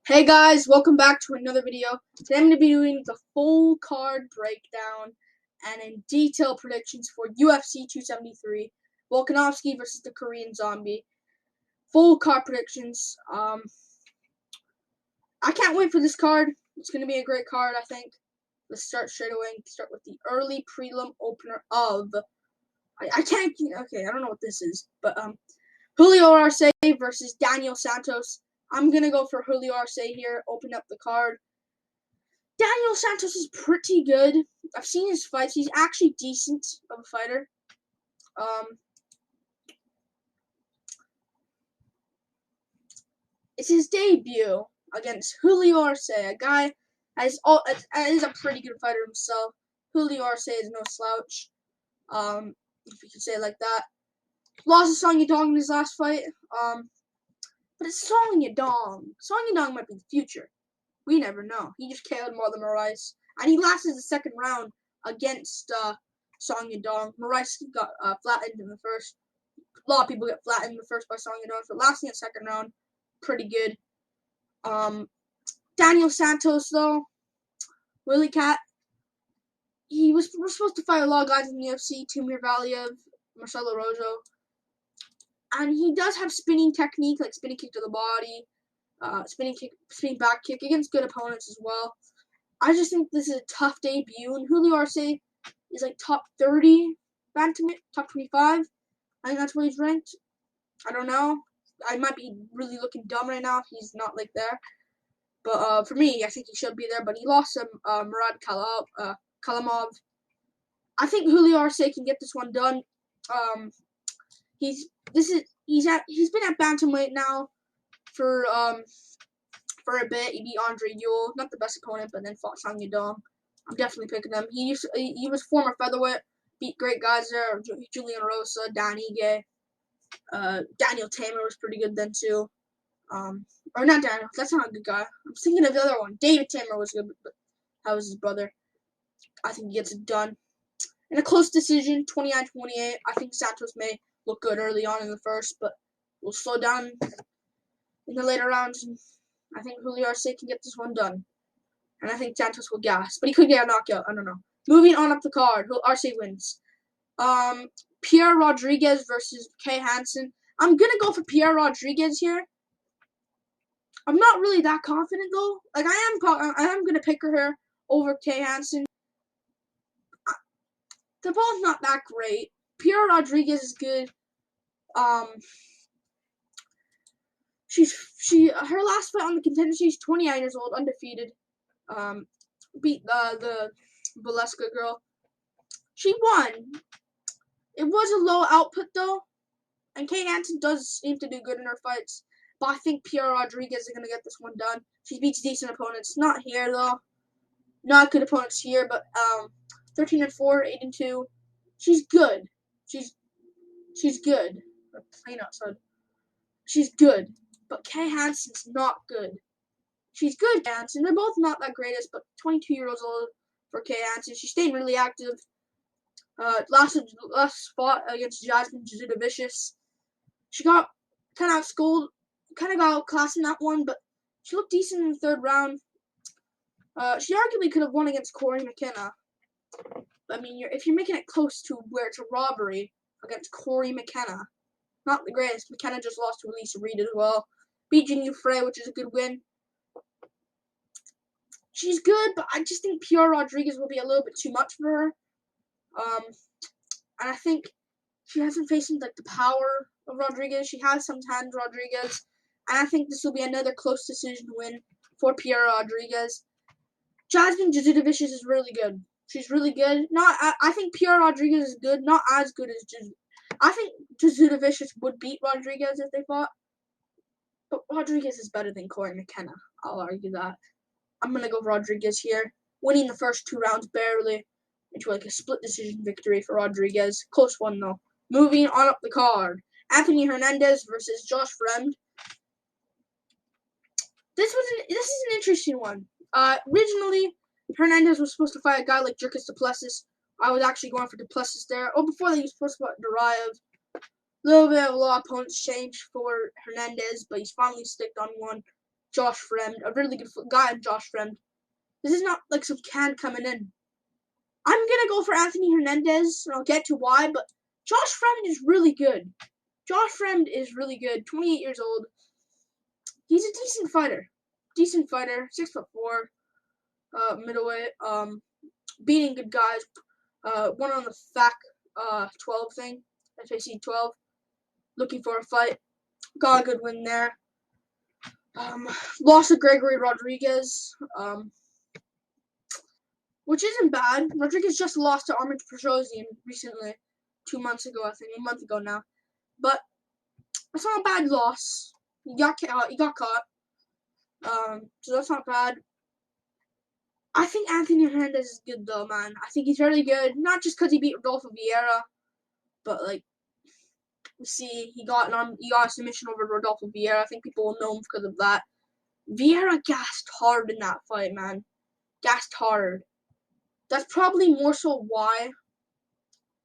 Hey guys, welcome back to another video. Today I'm going to be doing the full card breakdown and in detail predictions for UFC 273, Volkanovski versus the Korean Zombie. Full card predictions. I can't wait for this card. It's going to be a great card, I think. Let's start straight away and start with the early prelim opener of... I don't know what this is, but Julio Arce versus Daniel Santos. I'm going to go for Julio Arce here, open up the card. Daniel Santos is pretty good. I've seen his fights. He's actually decent of a fighter. It's his debut against Julio Arce, a guy that is a pretty good fighter himself. Julio Arce is no slouch, if you could say it like that. Lost to Song Yadong in his last fight, but it's Song Yadong. Song Yadong might be the future. We never know. He just KO'd Moraes, and he lasted the second round against Song Yadong. Moraes got flattened in the first. A lot of people get flattened in the first by Song Yadong, but lasting the second round, pretty good. Daniel Santos, though, Willie Cat, we're supposed to fight a lot of guys in the UFC, Timur Valiev, Marcelo Rojo, and he does have spinning technique, like spinning kick to the body, spinning back kick against good opponents as well. I just think this is a tough debut, and Julio Arce is like top 30 bantamweight, top 25. I think that's where he's ranked. I don't know. I might be really looking dumb right now if he's not like there. But for me, I think he should be there. But he lost to Murad Kalamov. I think Julio Arce can get this one done. He's been at bantamweight now for a bit. He beat Andre Ewell, not the best opponent, but then fought Song Yadong. I'm definitely picking him. He was former featherweight, beat great guys there. Julian Rosa, Dan Ige, Daniel Tamer was pretty good then too. Or not Daniel, that's not a good guy. I'm thinking of the other one. David Tamer was good, but that was his brother. I think he gets it done. In a close decision, 29-28. I think Santos may look good early on in the first, but will slow down in the later rounds. And I think Julio Arce can get this one done. And I think Santos will gas. But he could get a knockout. I don't know. Moving on up the card, Arce wins. Pierre Rodriguez versus Kay Hansen. I'm going to go for Pierre Rodriguez here. I'm not really that confident, though. Like, I am going to pick her over Kay Hansen. They're both not that great. Pierre Rodriguez is good. Her last fight on the contender, she's 29 years old, undefeated. Beat the Valeska girl. She won. It was a low output though, and Kay Hansen does seem to do good in her fights. But I think Pierre Rodriguez is gonna get this one done. She beats decent opponents. Not here though. Not good opponents here, but 13-4, 8-2. She's good. She's good. Plain outside. She's good. But Kay Hansen's not good. She's good, Hansen. They're both not that greatest, but 22 years old for Kay Hansen. She's staying really active. Last fought against Jasmine Judavicius. She got kind of got outclassed in that one, but she looked decent in the third round. She arguably could have won against Corey McKenna. I mean, if you're making it close to where it's a robbery against Corey McKenna, not the greatest. McKenna just lost to Elisa Reed as well. Beat Jinyu Frey, which is a good win. She's good, but I just think Pierre Rodriguez will be a little bit too much for her. And I think she hasn't faced like the power of Rodriguez. She has sometimes Rodriguez, and I think this will be another close decision win for Pierre Rodriguez. Jasmine Judavicius is really good. She's really good. I think Pierre Rodriguez is good, not as good as I think Judavicius would beat Rodriguez if they fought, but Rodriguez is better than Corey McKenna. I'll argue that. I'm gonna go Rodriguez here, winning the first 2 rounds barely into like a split decision victory for Rodriguez. Close one though. Moving on up the card, Anthony Hernandez versus Josh Fremd. This is an interesting one. Originally, Hernandez was supposed to fight a guy like Dricus Duplessis. I was actually going for Duplessis there. Oh, before that, he was supposed to fight Duraev. A little bit of a lot of opponents changed for Hernandez, but he's finally sticked on one. Josh Fremd, a really good guy in Josh Fremd. This is not like some can coming in. I'm going to go for Anthony Hernandez, and I'll get to why, but Josh Fremd is really good. Josh Fremd is really good, 28 years old. He's a decent fighter. 6'4", middleweight, beating good guys. One on the FAC 12 thing, FAC 12. Looking for a fight. Got a good win there. Lost to Gregory Rodriguez, which isn't bad. Rodriguez just lost to Armin Petrosian recently, 2 months ago, I think, a month ago now. But it's not a bad loss. He got caught. So that's not bad. I think Anthony Hernandez is good though, man. I think he's really good. Not just because he beat Rodolfo Vieira, but like we see he got a submission over Rodolfo Vieira. I think people will know him because of that. Vieira gassed hard in that fight, man. Gassed hard. That's probably more so why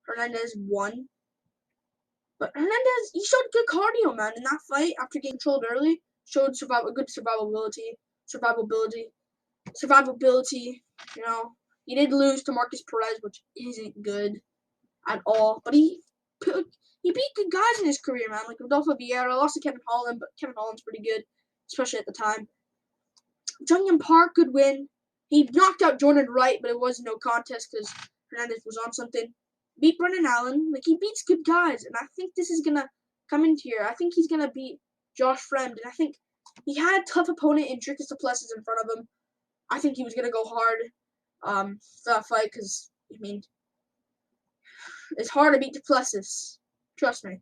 Hernandez won. But Hernandez, he showed good cardio, man, in that fight after getting controlled early. Showed good survivability. You know, he did lose to Marquez Perez, which isn't good at all. But he beat good guys in his career, man. Like Rodolfo Vieira, lost to Kevin Holland, but Kevin Holland's pretty good, especially at the time. Junghyun Park, good win. He knocked out Jordan Wright, but it was no contest because Hernandez was on something. Beat Brendan Allen. Like, he beats good guys, and I think this is going to come into here. I think he's going to beat Josh Fremd, and I think he had a tough opponent in Dricus Duplessis in front of him. I think he was going to go hard for that fight because, I mean, it's hard to beat Duplessis. Trust me.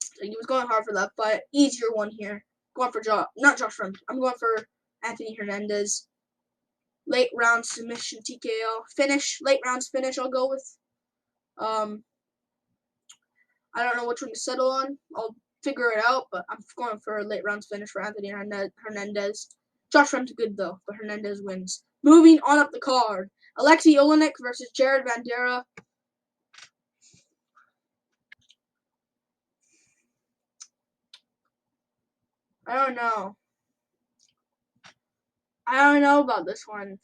So he was going hard for that fight. Easier one here. Going for not Josh Fremd. I'm going for Anthony Hernandez. Late round submission TKO. Finish. Late rounds finish I'll go with. I don't know which one to settle on. I'll figure it out, but I'm going for a late rounds finish for Anthony Hernandez. Josh Fremd's good, though, but Hernandez wins. Moving on up the card. Alexei Oleinik versus Jared Bandera. I don't know about this one.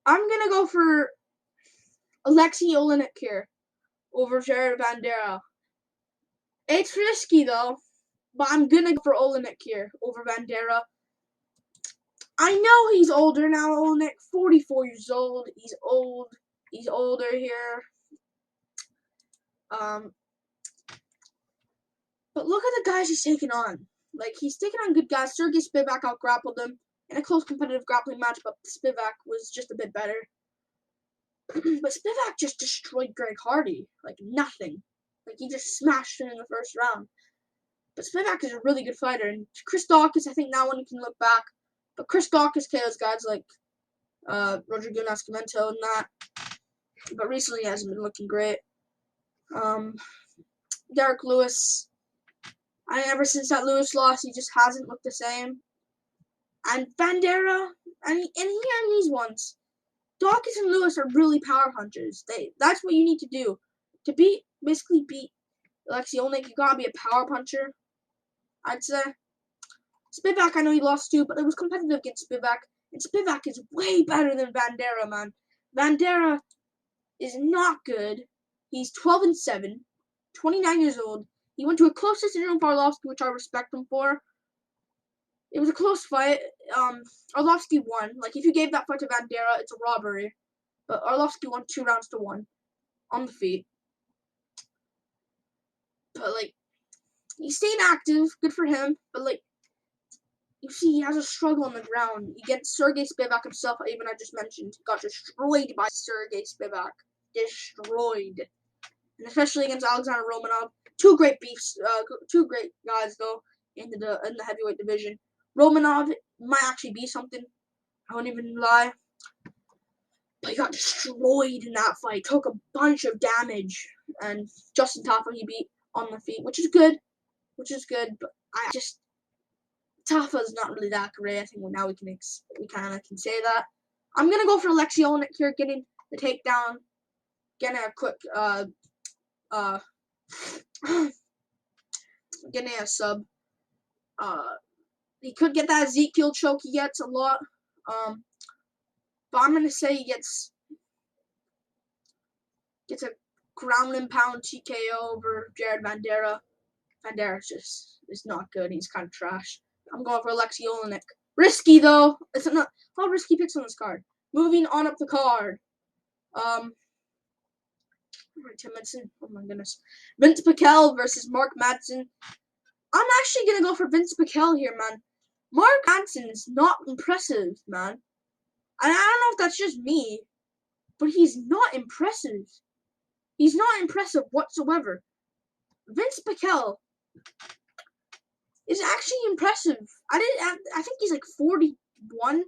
I'm going to go for Alexei Oleinik here over Jared Bandera. It's risky, though, but I'm going to go for Oleinik here over Bandera. I know he's older now, Oleinik. 44 years old. He's old. He's older here. But look at the guys he's taking on. Like, he's taking on good guys. Sergey Spivak out-grappled him in a close competitive grappling match, but Spivak was just a bit better. But Spivak just destroyed Greg Hardy. Like, nothing. Like, he just smashed him in the first round. But Spivak is a really good fighter. And Chris Dawkins, I think now one can look back. But Chris Dawkins KOs guys like Rodrigo Nascimento and that. But recently he hasn't been looking great. Derek Lewis. Ever since that Lewis loss, he just hasn't looked the same. And Bandera, and here in these ones, Dawkins and Lewis are really power punchers. That's what you need to do. To basically beat Alexei Oleinik, you gotta be a power puncher, I'd say. Spivak, I know he lost too, but it was competitive against Spivak. And Spivak is way better than Bandera, man. Bandera is not good. He's 12-7, 29 years old. He went to a close decision with Arlovsky, which I respect him for. It was a close fight. Arlovsky won. Like, if you gave that fight to Bandera, it's a robbery. But Arlovsky won 2-1 on the feet. But, like, he stayed active. Good for him. But, like, you see, he has a struggle on the ground. Against Sergey Spivak himself, even I just mentioned, got destroyed by Sergey Spivak. Destroyed. And especially against Alexander Romanov. Two great guys, though, in the heavyweight division. Romanov might actually be something. I won't even lie. But he got destroyed in that fight. Took a bunch of damage. And Justin Tafa he beat on the feet, which is good. But Tafa's not really that great. I think now we kind of can say that. I'm gonna go for Alexei Oleinik here, getting the takedown, getting a quick getting a sub. He could get that Ezekiel choke he gets a lot. But I'm gonna say he gets a ground and pound TKO over Jared Bandera. Bandera is not good. He's kind of trash. I'm going for Alexei Olenek. Risky though. It's not how risky picks on this card. Moving on up the card. Tim Madsen. Oh my goodness. Vince Pacquel versus Mark Madsen. I'm actually gonna go for Vince Pacquel here, man. Mark Madsen is not impressive, man. And I don't know if that's just me, but he's not impressive. He's not impressive whatsoever. Vince Pacquel is actually impressive. I think he's like 41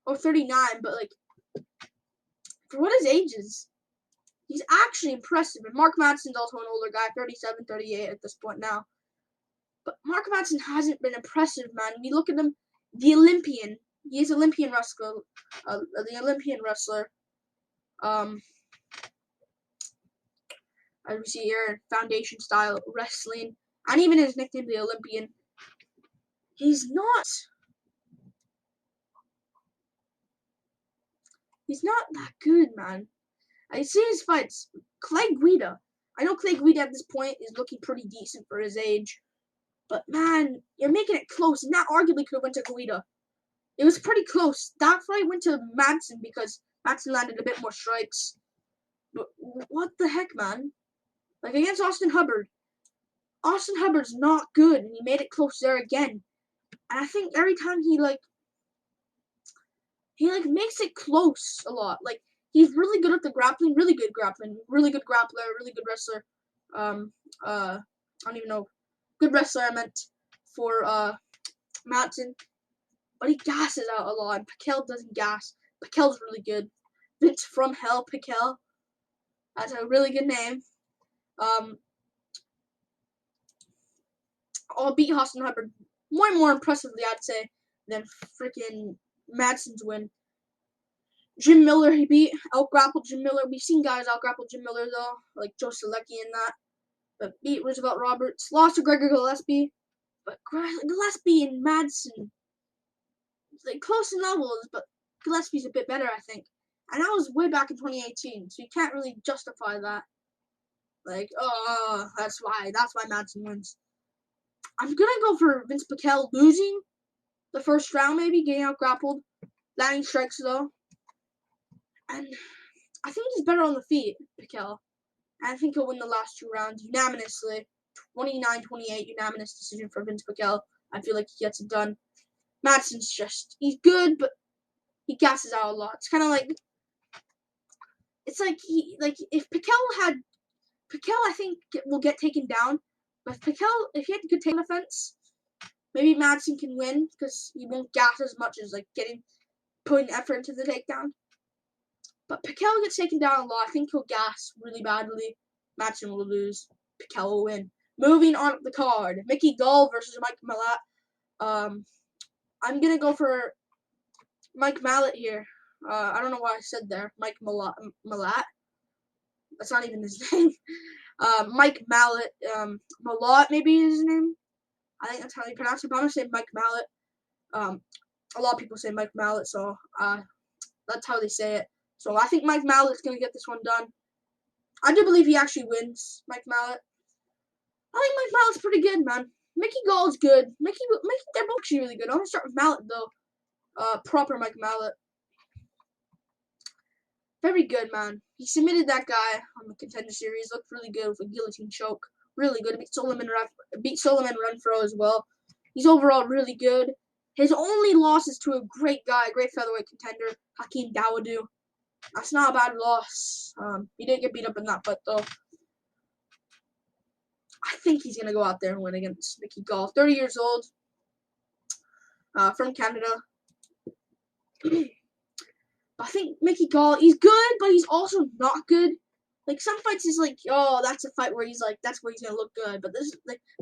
or 39, but like for what his age is, he's actually impressive. And Mark Madsen's also an older guy, 37, 38 at this point now. But Mark Madsen hasn't been impressive, man. When you look at him, the Olympian. He is Olympian wrestler. The Olympian wrestler. As we see here, foundation style wrestling, and even his nickname, the Olympian. He's not that good, man. I see his fights. Clay Guida. I know Clay Guida at this point is looking pretty decent for his age. But, man, you're making it close. And that arguably could have went to Guida. It was pretty close. That fight went to Madsen because Madsen landed a bit more strikes. But what the heck, man? Like, against Austin Hubbard. Austin Hubbard's not good. And he made it close there again. And I think every time he makes it close a lot. Like, he's really good at the grappling. Really good grappling. Really good grappler. Really good wrestler. I don't even know. Good wrestler, I meant, for Madsen. But he gasses out a lot, and Pacquel doesn't gas. Pacquel's really good. Vince from Hell Pacquel. That's a really good name. I'll beat Austin Hubbard more impressively, I'd say, than freaking Madsen's win. Jim Miller, he beat, out-grappled Jim Miller. We've seen guys out-grapple Jim Miller, though, like Joe Selecki and that. But beat Roosevelt Roberts. Lost to Gregor Gillespie. But Gillespie and Madsen, like, close in levels, but Gillespie's a bit better, I think. And that was way back in 2018, so you can't really justify that. Like, that's why Madsen wins. I'm gonna go for Vince Pacquel losing the first round, maybe, getting out grappled, landing strikes though. And I think he's better on the feet, Pacquel. And I think he'll win the last 2 rounds unanimously. 29-28 unanimous decision for Vince Pacquel. I feel like he gets it done. Madsen's he's good, but he gasses out a lot. It's kind of like, if Pacquel, I think, will get taken down. But if he had good takedown defense, maybe Madsen can win because he won't gas as much as like putting effort into the takedown. But Pacquel gets taken down a lot. I think he'll gas really badly. Madsen will lose. Pacquel will win. Moving on up the card, Mickey Gall versus Mike Mallett. I'm gonna go for Mike Mallett here. I don't know why I said there. Mike Mallett. That's not even his name. Mike Mallett. Mallett maybe is his name. I think that's how you pronounce it. But I'm gonna say Mike Mallett. A lot of people say Mike Mallett, so that's how they say it. So I think Mike Mallett's gonna get this one done. I do believe he actually wins, Mike Mallett. I think Mike Mallett's pretty good, man. Mickey Gall's good. Mickey, they're both actually really good. I'm gonna start with Mallett though. Proper Mike Mallett. Very good, man. He submitted that guy on the Contender Series. Looked really good with a guillotine choke. Really good. Beat Solomon Renfro as well. He's overall really good. His only loss is to a great guy, great featherweight contender, Hakeem Dawodu. That's not a bad loss. He didn't get beat up in that fight, though. I think he's going to go out there and win against Mickey Gall. 30 years old. From Canada. I think Mickey Gall, he's good, but he's also not good. Like, some fights he's like, oh, that's a fight where he's like, that's where he's going to look good. But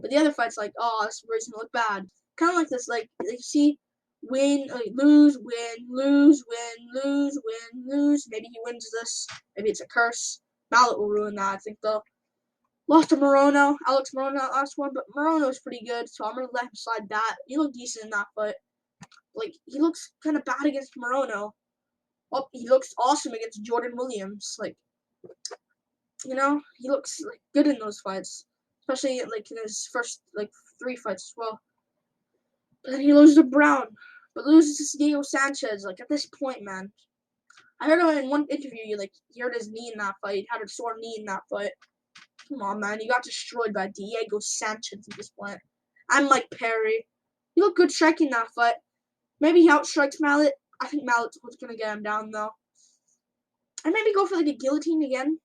but the other fight's like, oh, that's where he's going to look bad. Kind of like this, like, you see, win, lose, win, lose, win, lose, win, lose. Maybe he wins this. Maybe it's a curse. Mallett will ruin that, I think, though. Lost to Morono, Alex Morono that last one, but Morono's pretty good, so I'm gonna let him slide that. He looked decent in that fight. Like, he looks kind of bad against Morono. Oh, he looks awesome against Jordan Williams. Like, you know, he looks like good in those fights, especially like in his first like 3 fights as well. But then he loses to Brown, but loses to Diego Sanchez. Like, at this point, man, I heard him in one interview. Like, he hurt his knee in that fight. He had a sore knee in that fight. Come on, man, he got destroyed by Diego Sanchez at this point. And Mike Perry. He looked good striking that fight. Maybe he outstrikes Mallett. I think Mallett's gonna get him down though. And maybe go for like a guillotine again.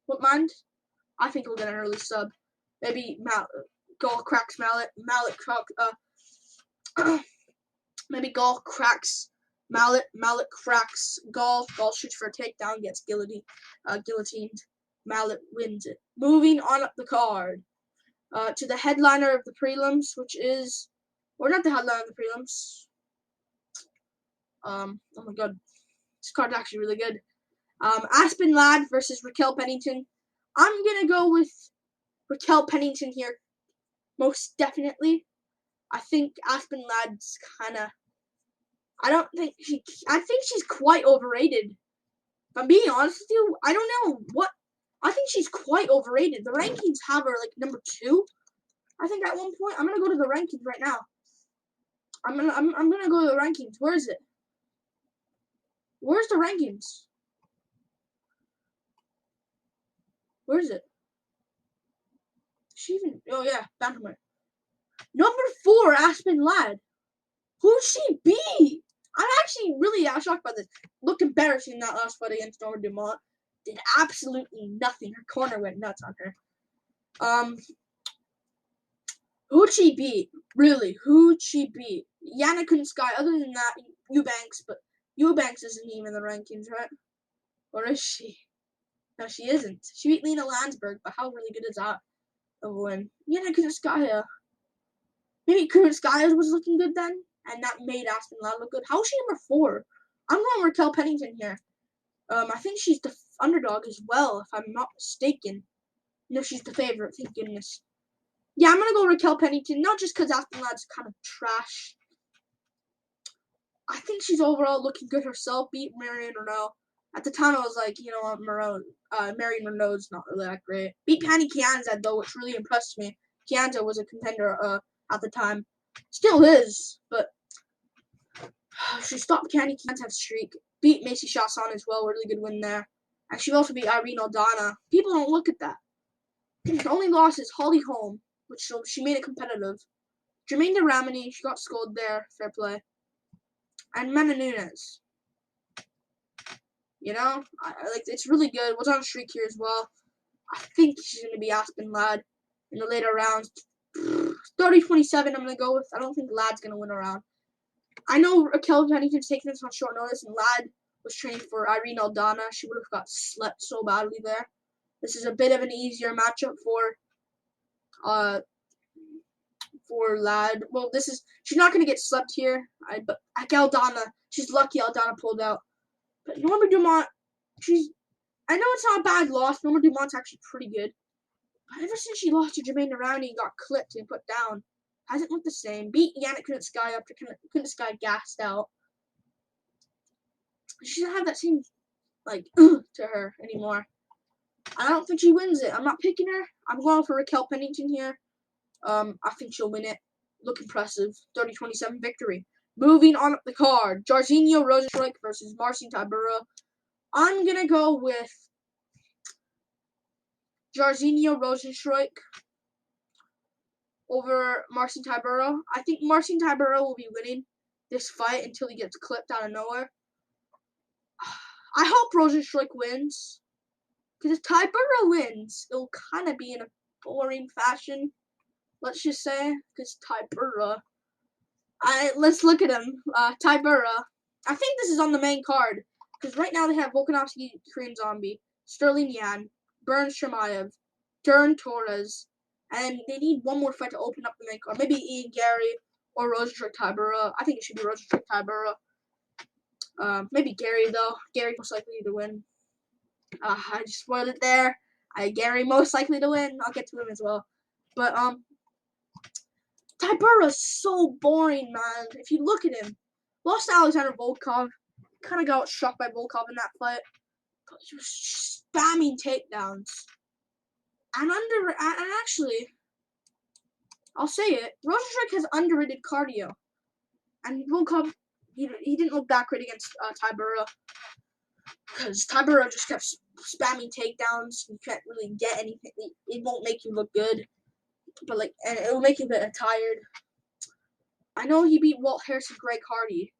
Wouldn't mind. I think he'll get an early sub. Maybe Gall cracks Mallett. Maybe Gall cracks Mallett. Mallett cracks Gall. Gall shoots for a takedown, gets guillotined. Mallett wins it. Moving on up the card to the headliner of the prelims, which is, or not the headliner of the prelims. Oh my god, this card's actually really good. Aspen Ladd versus Raquel Pennington. I'm gonna go with Raquel Pennington here, most definitely. I think Aspen Ladd's kind of. I think she's quite overrated. If I'm being honest with you, I don't know what. I think she's quite overrated. The rankings have her like number 2. I think at one point. I'm gonna go to the rankings right now. I'm gonna go to the rankings. Where is it? Where's the rankings? Where is it? She even? Oh yeah, bantamweight. Number 4, Aspen Ladd. Who'd she be? I'm actually really shocked by this. Looked embarrassing in that last fight against Norma Dumont. Did absolutely nothing. Her corner went nuts on her. Who'd she beat? Really, who'd she beat? Yana Kunsky. Other than that, Eubanks, but Eubanks isn't even in the rankings, right? Or is she? No, she isn't. She beat Lena Landsberg, but how really good is that of a win? Yana Kunsky. Maybe Kunsky was looking good then, and that made Aspen Ladd look good. How is she number 4? I'm going Raquel Pennington here. I think she's the underdog as well, if I'm not mistaken. No, she's the favorite, thank goodness. Yeah, I'm going to go Raquel Pennington, not just because Aspen Ladd's kind of trash. I think she's overall looking good herself, beat Marion Renault. At the time, I was like, you know what, Marion Renault's not really that great. Beat Pannie Kianzad, though, which really impressed me. Kianzad was a contender at the time. Still is, but she stopped Pannie Kianzad's streak. Beat Macy Chasson as well, really good win there. And she also beat Irene Aldana. People don't look at that. The only loss is Holly Holm, which she made it competitive. Jermaine Ramani, she got scolded there, fair play. And Mena Nunes. You know, it's really good. Was on a streak here as well. I think she's going to be Aspen Ladd in the later rounds. 30-27, I'm going to go with. I don't think Ladd's going to win a round. I know Raquel Pennington's taking this on short notice, and Ladd was training for Irene Aldana. She would have got slept so badly there. This is a bit of an easier matchup for Ladd. Well, she's not going to get slept here. But Aldana, she's lucky Aldana pulled out. But Norma Dumont, I know it's not a bad loss. Norma Dumont's actually pretty good. But ever since she lost to Jermaine Rowney and got clipped and put down, hasn't looked the same. Beat Yana Kunitskaya after Kunitskaya gassed out. She doesn't have that same, to her anymore. I don't think she wins it. I'm not picking her. I'm going for Raquel Pennington here. I think she'll win it. Look impressive. 30-27 victory. Moving on up the card. Jairzinho Rozenstruik versus Marcin Tybura. I'm going to go with Jairzinho Rozenstruik over Marcin Tybura. I think Marcin Tybura will be winning this fight until he gets clipped out of nowhere. I hope Rozenstruik wins. Because if Tybura wins, it'll kind of be in a boring fashion. Let's just say. Because Tybura. Let's look at him. Tybura. I think this is on the main card. Because right now they have Volkanovski, Korean Zombie, Sterling Yan, Burns Shemaev, Dern Torres, and they need one more fight to open up the main card. Maybe Ian Gary or Rozenstruik Tybura. I think it should be Rozenstruik Tybura. Maybe Gary though. Gary most likely to win. I just spoiled it there. Gary most likely to win. I'll get to him as well. But Tybura's so boring, man. If you look at him, lost to Alexander Volkov. Kind of got shocked by Volkov in that fight. But he was spamming takedowns. And actually, I'll say it. Rozenstruik has underrated cardio. And Volkov, he didn't look that great against Tybura. Because Tybura just kept spamming takedowns. You can't really get anything. It won't make you look good. But and it will make you a bit tired. I know he beat Walt Harris and Greg Hardy.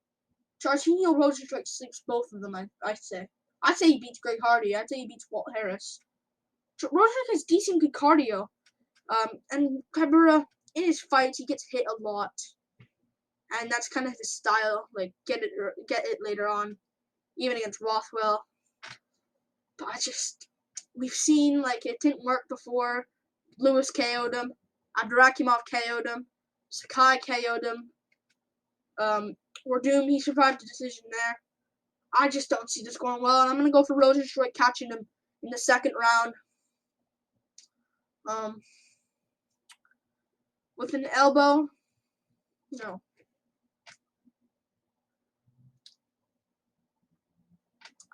Jarzinho Rozenstruik sleeps both of them, I'd say. I'd say he beats Greg Hardy. I'd say he beats Walt Harris. Rozenstruik has decent good cardio. And Tybura, in his fights, he gets hit a lot. And that's kind of his style. Get it later on. Even against Rothwell. But we've seen, it didn't work before. Lewis KO'd him. Abdurakimov KO'd him. Sakai KO'd him. Werdum, he survived the decision there. I just don't see this going well, and I'm going to go for Rozenstruik catching him in the second round. With an elbow, no.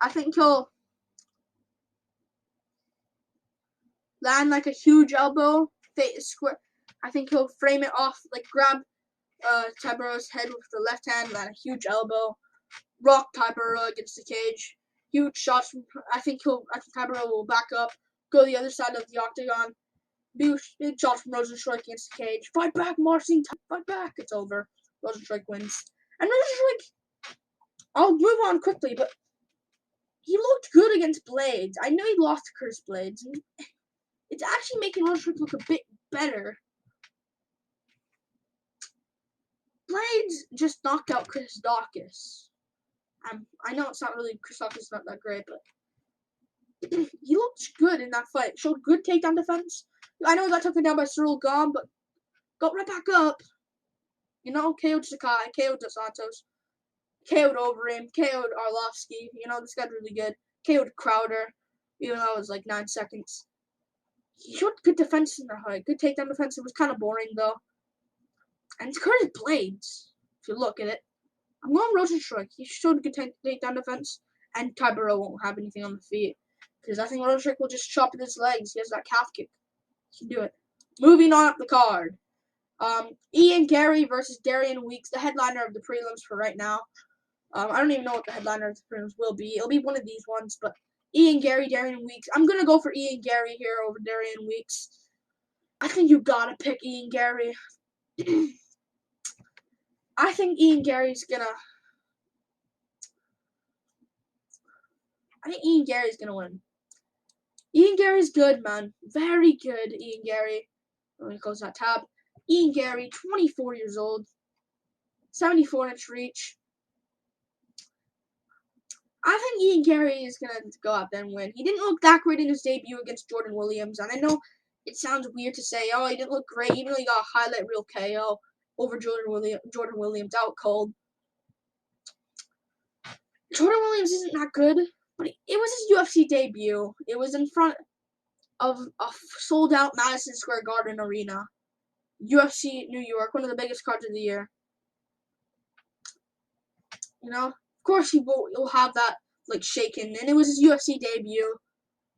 I think he'll land a huge elbow, square. I think he'll frame it off, grab Tybura's head with the left hand, land a huge elbow, rock Tybura against the cage. Huge shots from, I think Tybura will back up, go the other side of the octagon. Big shots from Rozenstruik against the cage. Fight back, Marcin, fight back. It's over. Rozenstruik wins. And Rozenstruik, I'll move on quickly, but he looked good against Blades. I know he lost to Curtis Blades. And it's actually making Rozenstruik look a bit better. Blades just knocked out Chris Dawkins. I know it's not really, Chris Dawkins is not that great, but he looked good in that fight. Showed good takedown defense. I know he got taken down by Cyril Gall, but got right back up. KO'd Sakai, KO'd Santos, KO'd Overeem, KO'd Arlovsky. This guy's really good. KO'd Crowder, even though it was 9 seconds. He showed good defense in the fight. Good takedown defense. It was kind of boring, though. And it's Curtis Blades, if you look at it. I'm going Rozenstruik. He showed good takedown defense, and Tybura won't have anything on the feet. Because I think Rozenstruik will just chop at his legs. He has that calf kick. He can do it. Moving on up the card. Ian Gary versus Darian Weeks, the headliner of the prelims for right now. I don't even know what the headliner of the prelims will be. It'll be one of these ones, but Ian Gary, Darian Weeks. I'm going to go for Ian Gary here over Darian Weeks. I think you got to pick Ian Gary. I think Ian Gary's going to win. Ian Gary's good, man. Very good, Ian Gary. Let me close that tab. Ian Gary, 24 years old. 74-inch reach. I think Ian Gary is going to go out there and win. He didn't look that great in his debut against Jordan Williams. And I know it sounds weird to say, he didn't look great, even though he got a highlight reel KO over Jordan Williams out cold. Jordan Williams isn't that good, but it was his UFC debut. It was in front of a sold-out Madison Square Garden arena. UFC New York, one of the biggest cards of the year. Of course he'll have that, shaken. And it was his UFC debut.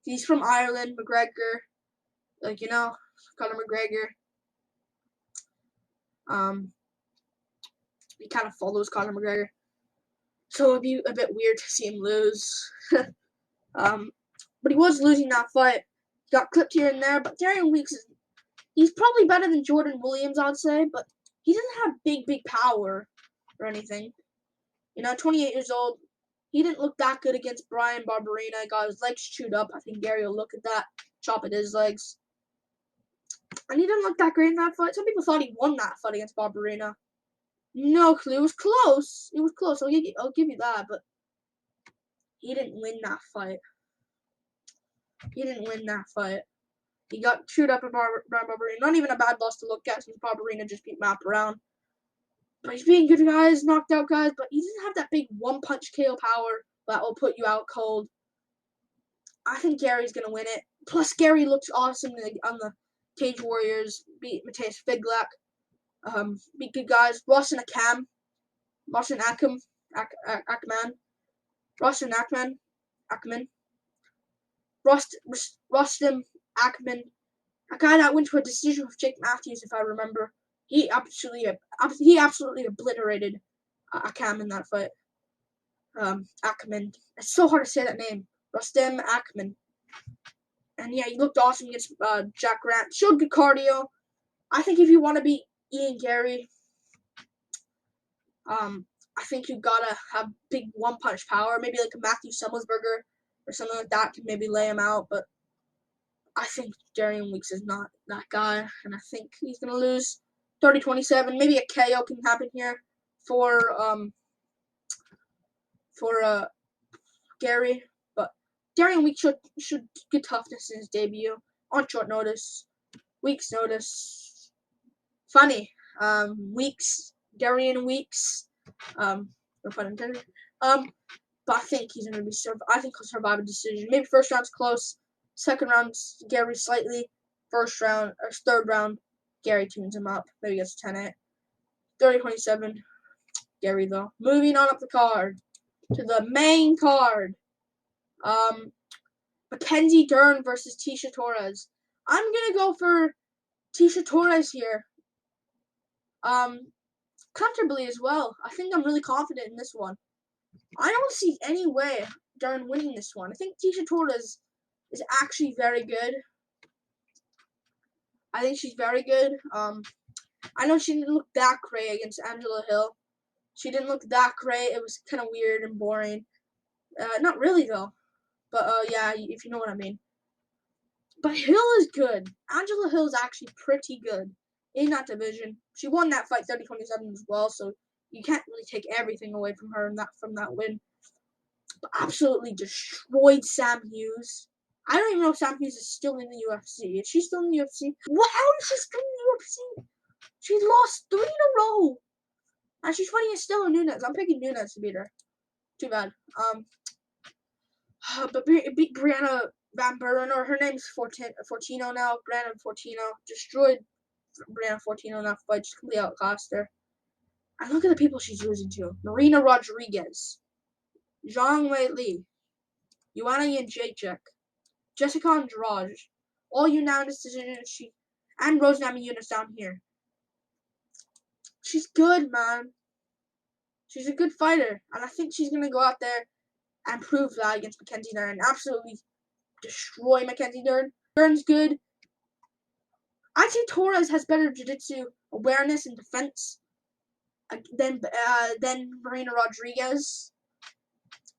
He's from Ireland, McGregor. Conor McGregor. He kind of follows Conor McGregor. So it'd be a bit weird to see him lose. But he was losing that fight. He got clipped here and there, but Darian Weeks he's probably better than Jordan Williams, I'd say, but he doesn't have big power or anything. 28 years old. He didn't look that good against Brian Barberena. He got his legs chewed up. I think Gary will look at that, chop at his legs. And he didn't look that great in that fight. Some people thought he won that fight against Barberena. No clue. It was close. I'll give you that, but he didn't win that fight. He got chewed up by Barberena. Not even a bad loss to look at since Barberena just beat Matt Brown. But he's beating good guys, knocked out guys, but he doesn't have that big one-punch KO power that will put you out cold. I think Gary's going to win it. Plus, Gary looks awesome on the Cage Warriors. Beat Mateus Figlak. Beat good guys. Rostin Akam. Rostin Akam. Akman. Rostin Akman. Akman. Rostin Akman. A guy that went to a decision with Jake Matthews, if I remember. He absolutely obliterated Akam in that fight. Akman. It's so hard to say that name. Rostin Akman. And yeah, he looked awesome against Jack Grant. Showed good cardio. I think if you want to beat Ian Gary, I think you gotta have big one-punch power. Maybe like a Matthew Semmelsberger or something like that can maybe lay him out. But I think Darian Weeks is not that guy, and I think he's gonna lose 30-27. Maybe a KO can happen here for Gary. But Darian Weeks should get toughness in his debut on short notice. Weeks notice. Funny. Darian Weeks. No pun intended. But I think he's gonna be I think he'll survive a decision. Maybe first round's close. Second round's Gary slightly. Third round, Gary tunes him up. Maybe gets 10-8. 30-27. Gary though. Moving on up the card to the main card. McKenzie Dern versus Tecia Torres. I'm gonna go for Tecia Torres here. Comfortably as well. I think I'm really confident in this one. I don't see any way Dern winning this one. I think Tecia Torres is actually very good. I think she's very good. I know she didn't look that great against Angela Hill. She didn't look that great. It was kind of weird and boring. Not really though. But yeah, if you know what I mean. But Hill is good. Angela Hill is actually pretty good in that division. She won that fight 30-27 as well, so you can't really take everything away from her from that win. But absolutely destroyed Sam Hughes. I don't even know if Sam Hughes is still in the UFC. Is she still in the UFC? What? How is she still in the UFC? She's lost 3 in a row. And she's fighting Estela Nunes. I'm picking Nunes to beat her. Too bad. But beat Brianna Van Buren, or her name's Fortino now. Brianna Fortino destroyed Brianna Fortino in that fight. Just completely outclassed her. And look at the people she's losing to: Marina Rodriguez, Zhang Wei Li, Joanna Jędrzejczyk, Jessica Andrade, all unanimous decisions. And Rose Namajunas down here. She's good, man. She's a good fighter, and I think she's gonna go out there and prove that against McKenzie Dern. Absolutely destroy McKenzie Dern. Dern's good. I'd say Torres has better jiu-jitsu awareness and defense than Marina Rodriguez.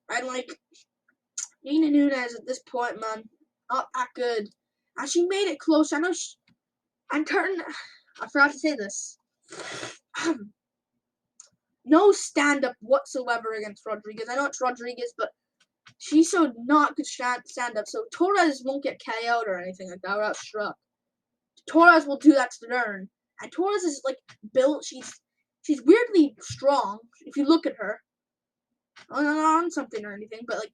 And like Nina Nunes at this point, man, not that good. And she made it close. I know. I forgot to say this. No stand-up whatsoever against Rodriguez. I know it's Rodriguez, but she showed not good stand-up. So Torres won't get KO'd or anything like that without struck. Torres will do that to Dern. And Torres is like built. She's weirdly strong if you look at her. On something or anything, but like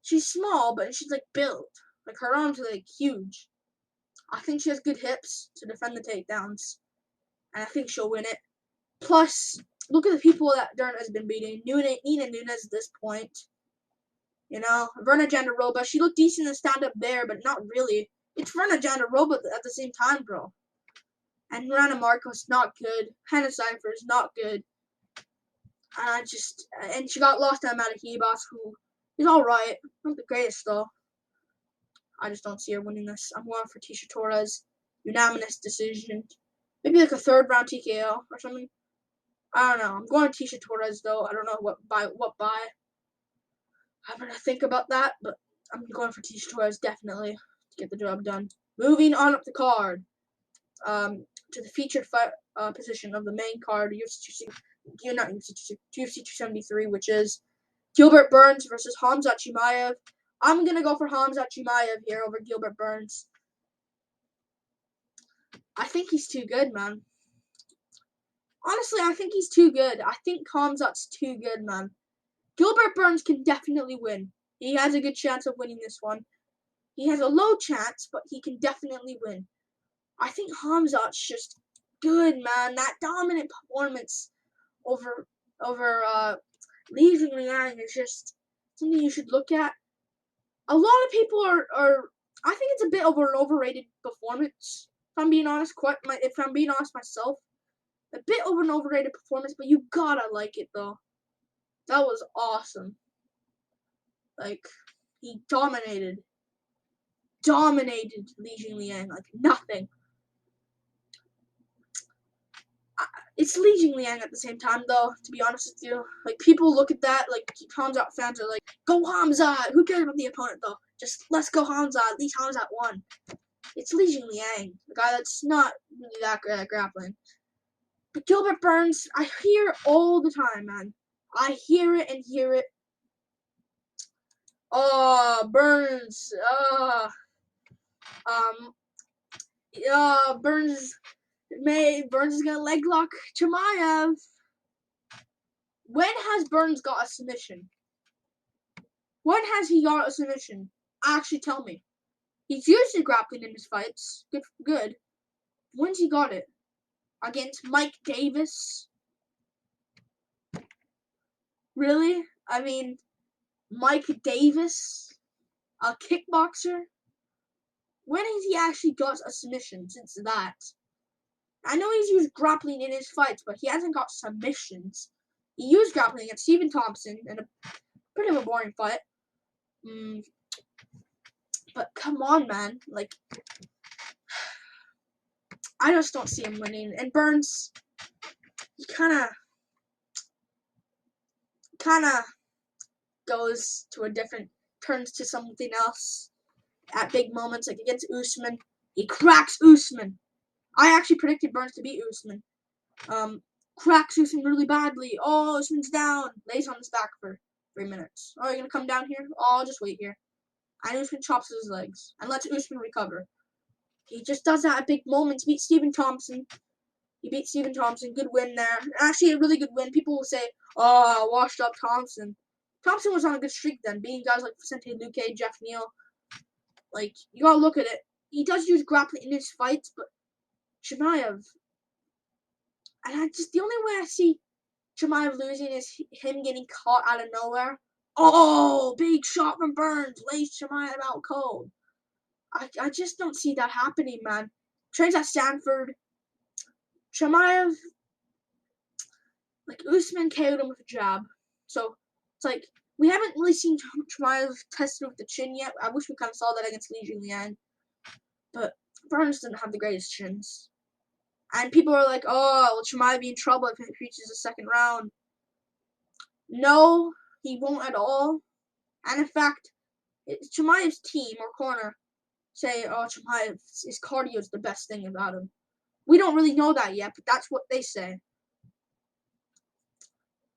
she's small, but she's like built. Like her arms are like huge. I think she has good hips to defend the takedowns, and I think she'll win it. Plus, look at the people that Dern has been beating. Nina Nunes at this point. You know, Verna Jandiroba. She looked decent in stand-up there, but not really. It's Verna Jandiroba at the same time, bro. And Miranda Marcos, not good. Hannah Cipher is not good. And she got lost to Amanda Hebos, who is alright. Not the greatest, though. I just don't see her winning this. I'm going for Tecia Torres. Unanimous decision. Maybe like a third round TKO or something. I don't know. I'm going Tecia Torres, though. I don't know what by. I'm going to think about that, but I'm going for Tecia Torres, definitely, to get the job done. Moving on up the card. To the featured fight position of the main card, UFC 273, which is Gilbert Burns versus Khamzat Chimaev. I'm gonna go for Khamzat Chimaev here over Gilbert Burns. I think he's too good, man. Honestly, I think he's too good. I think Khamzat's too good, man. Gilbert Burns can definitely win. He has a good chance of winning this one. He has a low chance, but he can definitely win. I think Khamzat's just good, man. That dominant performance over Liang is just something you should look at. A lot of people are I think it's a bit of an overrated performance. If I'm being honest, myself, a bit of an overrated performance, but you gotta like it though. That was awesome. Like, he dominated Liang like nothing. It's Liang at the same time, though, to be honest with you. Like, people look at that, like, Khamzat fans are like, go Khamzat! Who cares about the opponent, though? Just, let's go Khamzat. At least Khamzat won. It's Liang, the guy that's not really that good at grappling. But Gilbert Burns, I hear it all the time, man. I hear it and hear it. Oh, Burns. Burns is gonna leg lock Chimaev. When has Burns got a submission? When has he got a submission? Actually, tell me. He's usually grappling in his fights. Good. When's he got it? Against Mike Davis? Really? I mean, Mike Davis? A kickboxer? When has he actually got a submission since that? I know he's used grappling in his fights, but he hasn't got submissions. He used grappling against Stephen Thompson in a bit of a boring fight. But come on, man. Like, I just don't see him winning. And Burns, he kind of turns to something else at big moments, like against Usman. He cracks Usman. I actually predicted Burns to beat Usman. Cracks Usman really badly. Oh, Usman's down. Lays on his back for 3 minutes. Oh, you're gonna come down here? Oh, I'll just wait here. And Usman chops his legs and lets Usman recover. He just does that at big moments. He beat Stephen Thompson. Good win there. Actually, a really good win. People will say, oh, washed up Thompson. Thompson was on a good streak then, beating guys like Vicente Luque, Jeff Neal. Like, you gotta look at it. He does use grappling in his fights, but Chimaev. And the only way I see Chimaev losing is him getting caught out of nowhere. Oh, big shot from Burns. Lays Chimaev out cold. I just don't see that happening, man. Trains at Stanford. Chimaev, like, Usman KO'd him with a jab. So, it's like, we haven't really seen Chimaev tested with the chin yet. I wish we kind of saw that against Liang. But Burns didn't have the greatest chins. And people are like, oh, will Chimaev be in trouble if he reaches the second round? No, he won't at all. And in fact, Chimaev's team or corner say, oh, Chimaev, his cardio is the best thing about him. We don't really know that yet, but that's what they say.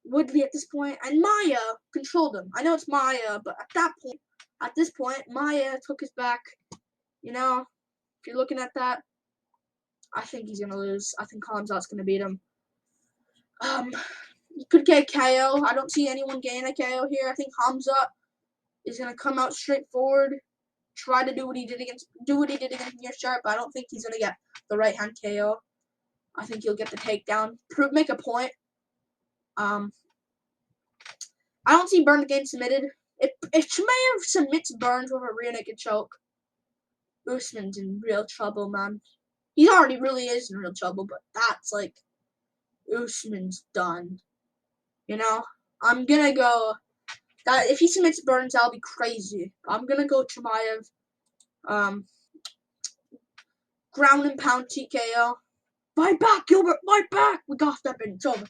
Woodley at this point, and Maia controlled him. I know it's Maia, but at this point, Maia took his back. You know, if you're looking at that, I think he's gonna lose. I think Khamzat's gonna beat him. He could get KO. I don't see anyone getting a KO here. I think Khamzat is gonna come out straightforward, try to do what he did against Near-Sharp, but I don't think he's gonna get the right hand KO. I think he'll get the takedown. Make a point. I don't see Burns getting submitted. If Chimaev submits Burns with a rear naked choke, Usman's in real trouble, man. He already really is in real trouble, but that's like, Usman's done. You know? I'm gonna go, if he submits Burns, that'll be crazy. I'm gonna go Chimaev. Ground and pound TKO. Fight back, Gilbert, fight back! We got that, it's over.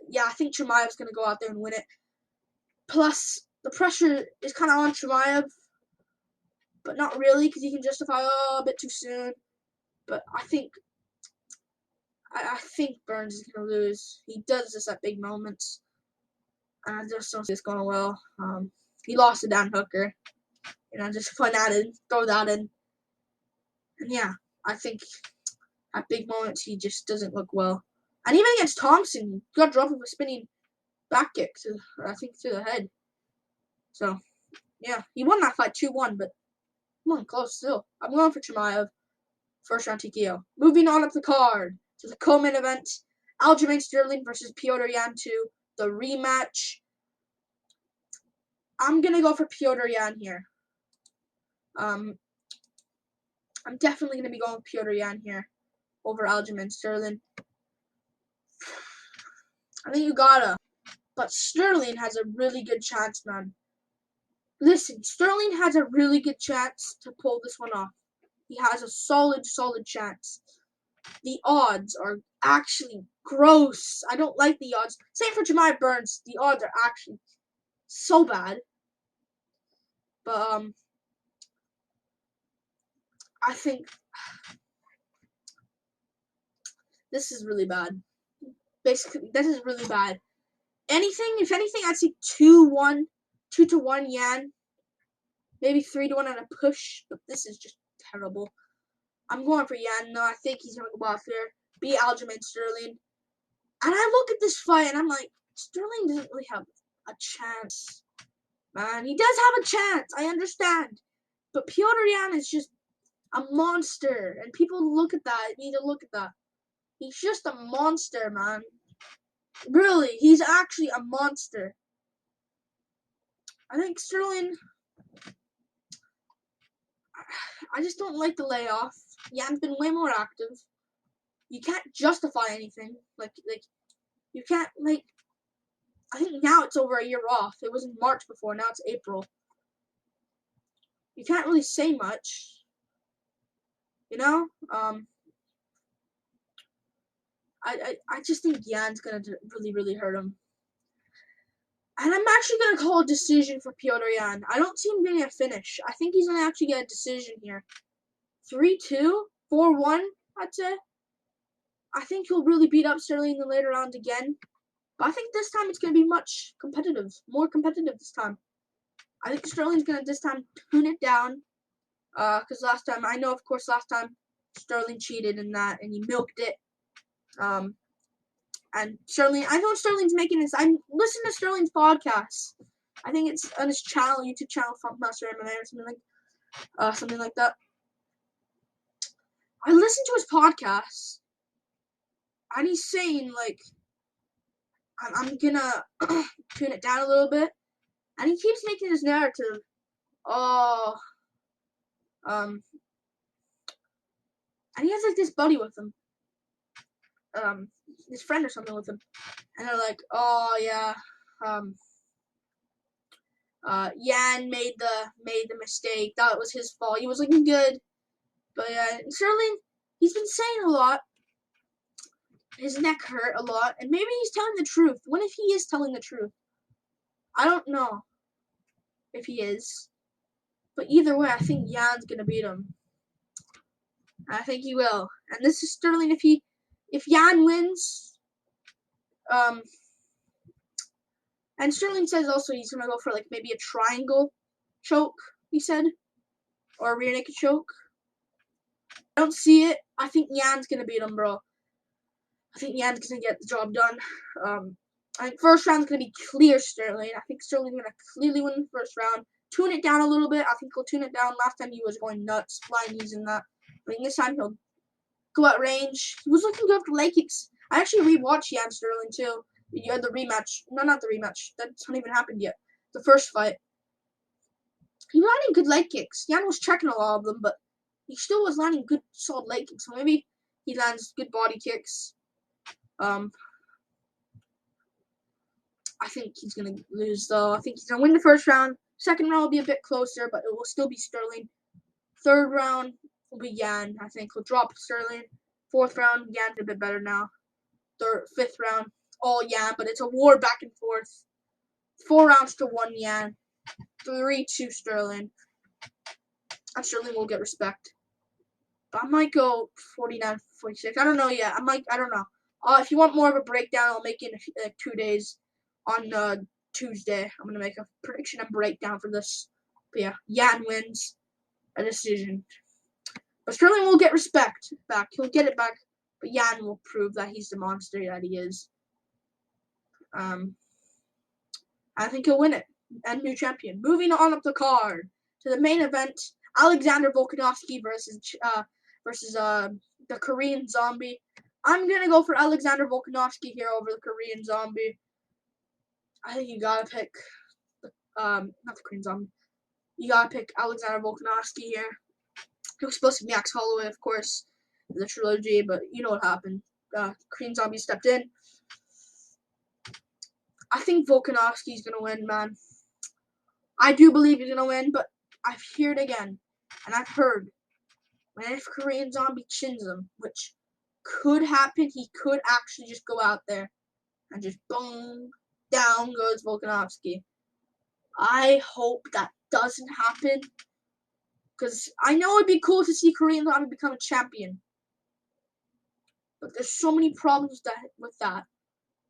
Yeah, I think Chimaev's gonna go out there and win it. Plus, the pressure is kind of on Chimaev, but not really, because he can justify, a bit too soon. But I think Burns is gonna lose. He does this at big moments, and I just don't see this going well. He lost to Dan Hooker, just throw that in, and yeah, I think at big moments he just doesn't look well. And even against Thompson, he got dropped with a spinning back kick to the head. So, yeah, he won that fight 2-1, but Come on, close still. I'm going for Chimaev. First round TKO. Moving on up the card to the co-main event. Aljamain Sterling versus Petr Yan 2. The rematch. I'm going to go for Petr Yan here. I'm definitely going to be going with Petr Yan here over Aljamain Sterling. I think you gotta. But Sterling has a really good chance, man. Listen, Sterling has a really good chance to pull this one off. He has a solid chance. The odds are actually gross. I don't like the odds. Same for Jemai Burns. The odds are actually so bad. But, I think this is really bad. Basically, this is really bad. If anything, I'd say 2-1 Yan. Maybe 3-1 on a push, but this is just terrible. I'm going for Yan. No, I think he's going to go off here. Beat Aljamain Sterling. And I look at this fight, and I'm like, Sterling doesn't really have a chance. Man, he does have a chance. I understand. But Petr Yan is just a monster. And people need to look at that. He's just a monster, man. Really, he's actually a monster. I think Sterling... I just don't like the layoff. Yan's been way more active. You can't justify anything. Like you can't, I think now it's over a year off. It was in March before, now it's April. You can't really say much. You know? I just think Yan's gonna really hurt him. And I'm actually going to call a decision for Petr Yan. I don't see him getting a finish. I think he's going to actually get a decision here. 3-2? 4-1, I'd say. I think he'll really beat up Sterling in the later rounds again. But I think this time it's going to be much competitive. More competitive this time. I think Sterling's going to this time tune it down. Because last time Sterling cheated in that and he milked it. And Sterling, I know Sterling's making this. I listen to Sterling's podcast. I think it's on his channel, YouTube channel, Funkmaster MMA or something like that. I listen to his podcast, and he's saying I'm gonna tune it down a little bit, and he keeps making his narrative. And he has this buddy with him. His friend or something with him, and they're like, oh yeah, Yan made the mistake. That was his fault. He was looking good, but yeah, Sterling, he's been saying a lot. His neck hurt a lot, and maybe he's telling the truth. What if he is telling the truth? I don't know if he is, but either way, I think Yan's gonna beat him. I think he will, and this is Sterling if Yan wins, and Sterling says also he's gonna go for maybe a triangle choke, he said, or a rear naked choke. I don't see it. I think Yan's gonna beat him, bro. I think Yan's gonna get the job done. I think first round's gonna be clear Sterling. I think Sterling's gonna clearly win the first round. Tune it down a little bit. I think he'll tune it down. Last time he was going nuts, flying knees and that. I think this time he'll go out range. He was looking good for leg kicks. I actually rewatched Yan Sterling too. You had the rematch. No, not the rematch. That's not even happened yet. The first fight. He was landing good leg kicks. Yan was checking a lot of them, but he still was landing good, solid leg kicks. So maybe he lands good body kicks. I think he's gonna lose though. I think he's gonna win the first round. Second round will be a bit closer, but it will still be Sterling. Third round will be Yan. I think he'll drop Sterling. Fourth round, Yan's a bit better now. Fifth round, all Yan, but it's a war back and forth. 4 rounds to 1 Yan. 3-2 Sterling. And Sterling will get respect. But I might go 49-46. I don't know yet. I don't know. If you want more of a breakdown, I'll make it in 2 days. On Tuesday, I'm going to make a prediction and breakdown for this. But yeah, Yan wins a decision. But Sterling will get respect back. He'll get it back. But Yan will prove that he's the monster that he is. I think he'll win it. And new champion. Moving on up the card to the main event. Alexander Volkanovski versus the Korean Zombie. I'm gonna go for Alexander Volkanovski here over the Korean Zombie. I think you gotta pick not the Korean Zombie. You gotta pick Alexander Volkanovski here. It was supposed to be Max Holloway, of course, the trilogy, but you know what happened. Korean Zombie stepped in. I think Volkanovski's gonna win, man. I do believe he's gonna win, but I've heard again, and I've heard, when if Korean Zombie chins him, which could happen, he could actually just go out there and just boom, down goes Volkanovski. I hope that doesn't happen, because I know it'd be cool to see Korean Zombie become a champion, but there's so many problems with that.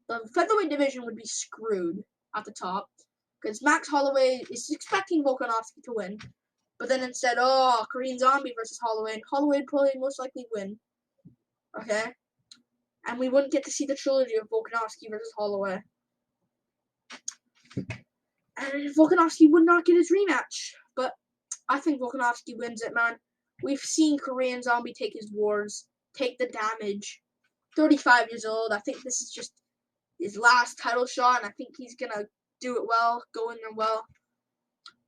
The featherweight division would be screwed at the top, because Max Holloway is expecting Volkanovski to win, but then instead, Korean Zombie versus Holloway, and Holloway would probably most likely win. Okay? And we wouldn't get to see the trilogy of Volkanovski versus Holloway. And Volkanovski would not get his rematch. But I think Volkanovski wins it, man. We've seen Korean Zombie take his wars, take the damage. 35 years old. I think this is just his last title shot, and I think he's going to do it well, go in there well.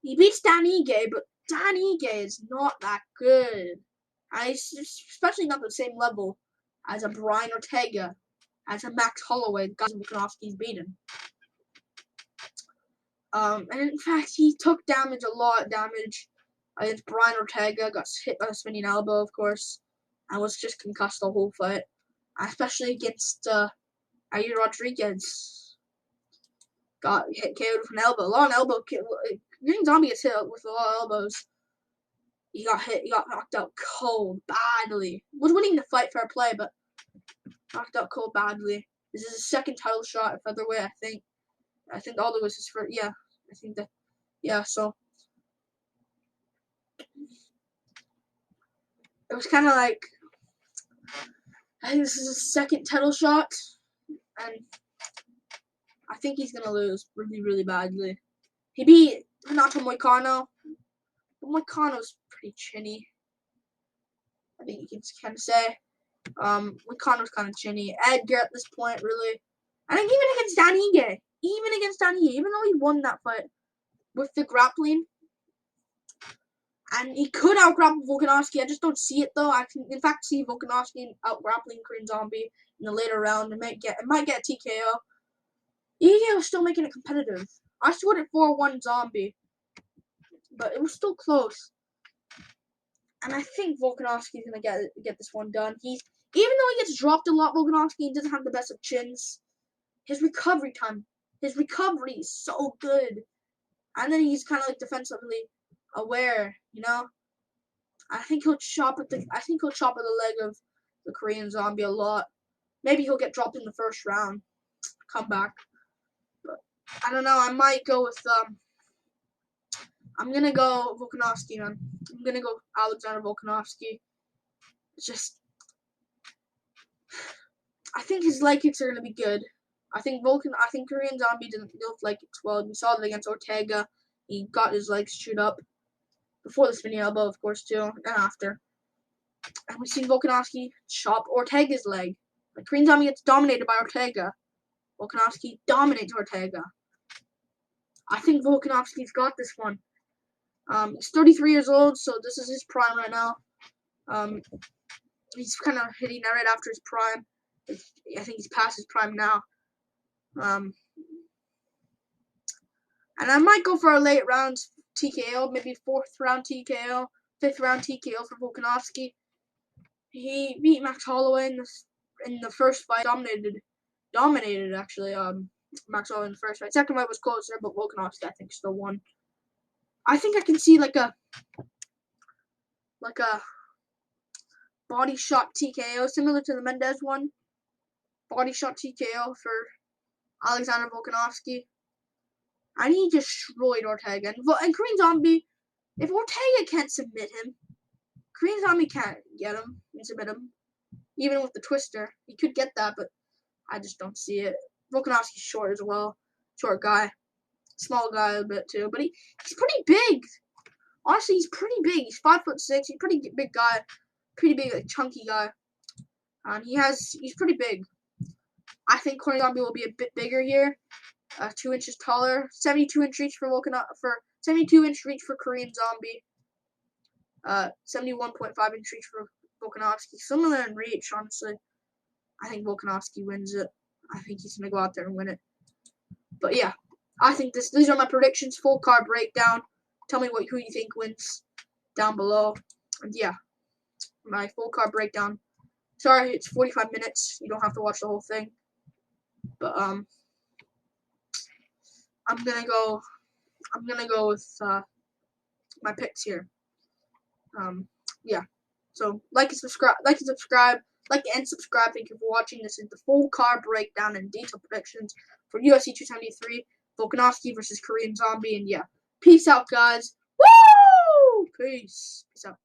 He beats Dan Ige, but Dan Ige is not that good. And he's especially not the same level as a Brian Ortega, as a Max Holloway, the guys Volkanovski's beaten. And in fact, he took damage, a lot of damage against Brian Ortega, got hit by a spinning elbow, of course, and was just concussed the whole fight. Especially against Ayer Rodriguez. Got hit KO'd with an elbow. A lot of elbow. Green Zombie gets hit with a lot of elbows. He got hit. He got knocked out cold, badly. Was winning the fight, fair play, but knocked out cold badly. This is his second title shot at featherweight, I think. I think Aldo was his first. Yeah, I think that. Yeah, so it was kind of like, I think this is his second title shot, and I think he's gonna lose really, really badly. He beat Renato Moicano, but Moicano's pretty chinny. I think you can kind of say. Moicano's kind of chinny. Edgar at this point, really. I think even against Dan Ige, even though he won that fight with the grappling, and he could out-grapple Volkanovski. I just don't see it, though. I can, in fact, see Volkanovski out-grappling Korean Zombie in the later round. It might get a TKO. Ige was still making it competitive. I scored it 4-1 Zombie, but it was still close. And I think Volkanovski's gonna get this one done. Even though he gets dropped a lot, Volkanovski doesn't have the best of chins. His recovery is so good, and then he's kind of like defensively aware, you know. I think he'll chop at the leg of the Korean Zombie a lot. Maybe he'll get dropped in the first round, come back. But I don't know. I might go with I'm gonna go Volkanovski, man. I'm gonna go Alexander Volkanovski. It's just, I think his leg kicks are gonna be good. I think Korean Zombie didn't look like it well. We saw it against Ortega. He got his legs chewed up before the spinning elbow, of course, too, and after. And we've seen Volkanovski chop Ortega's leg. Like, Korean Zombie gets dominated by Ortega. Volkanovski dominates Ortega. I think Volkanovski's got this one. He's 33 years old, so this is his prime right now. He's kind of hitting that right after his prime. I think he's past his prime now. And I might go for a late round TKO, maybe 4th round TKO, 5th round TKO for Volkanovski. He beat Max Holloway in the first fight, dominated actually. Max Holloway in the first fight. Second fight was closer, but Volkanovski I think still won. I think I can see like a body shot TKO similar to the Mendez one. Body shot TKO for Alexander Volkanovski. And he destroyed Ortega. And Korean Zombie, if Ortega can't submit him, Korean Zombie can't get him and submit him. Even with the twister. He could get that, but I just don't see it. Volkanovski's short as well. Short guy. Small guy a bit too. But he's pretty big. Honestly, he's pretty big. He's 5'6". He's a pretty big guy. Pretty big, like, chunky guy. He's pretty big. I think Korean Zombie will be a bit bigger here. 2 inches taller. 72-inch reach for 72-inch reach for Korean Zombie. 71.5-inch reach for Volkanovski. Similar in reach, honestly. I think Volkanovski wins it. I think he's gonna go out there and win it. But yeah, I think these are my predictions. Full card breakdown. Tell me who you think wins down below. And yeah, my full card breakdown. Sorry, it's 45 minutes. You don't have to watch the whole thing. But I'm gonna go with my picks here. Yeah. So like and subscribe, like and subscribe. Thank you for watching. This is the full card breakdown and detailed predictions for UFC 273, Volkanovski versus Korean Zombie. And yeah, peace out, guys. Woo! Peace out.